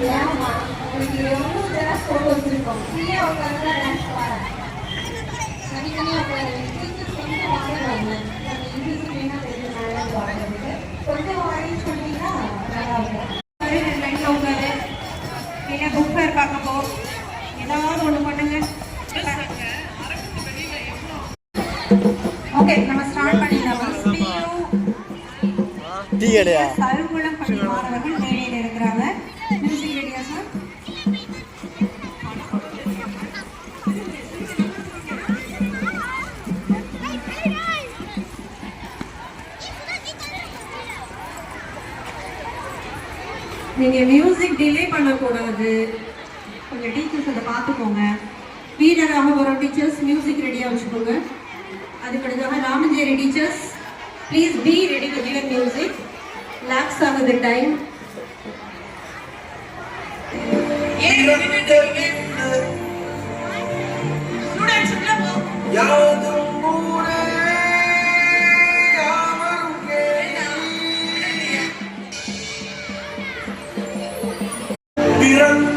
ஏமா உங்களுக்கு எவ்வளோ டான்ஸ் போட்டு வச்சிருக்கோம். ஃப்ரீயா உட்காந்து டான்ஸ் பாருங்க. தனித்தனியாக உட்காரு. டீச்சர்ஸ் வந்து வாங்குவாங்க. அந்த இங்கிலீஷ் வேணா தெரியும் வாங்குறதுக்கு. கொஞ்சம் வாங்கின்னு சொன்னீங்கன்னா நல்லா இருக்கும். ரெண்டு லைன்ல உட்காரு. இல்லை புக் ஃபேர் பார்க்க போ. ஏதாவது ஒன்று பண்ணுங்க. ஓகே, நம்ம ஸ்டார்ட் பண்ணிடலாமா? டீ கடையா? கருங்குளம் பள்ளி மாணவர்கள் மேடையில் இருக்கிறாங்க. மியூசிக் ரெடியா சார்? நீங்க மியூசிக் டிலே பண்ணக்கூடாது. கொஞ்சம் டீச்சர்ஸ் அதை பார்த்துக்கோங்க. வீரராக வரும் டீச்சர்ஸ் மியூசிக் ரெடியா வச்சுக்கோங்க. அதுக்கடுத்தாக Ramancheri teachers please be ready to give music. Lags ஆகுது டைம். பிறந்த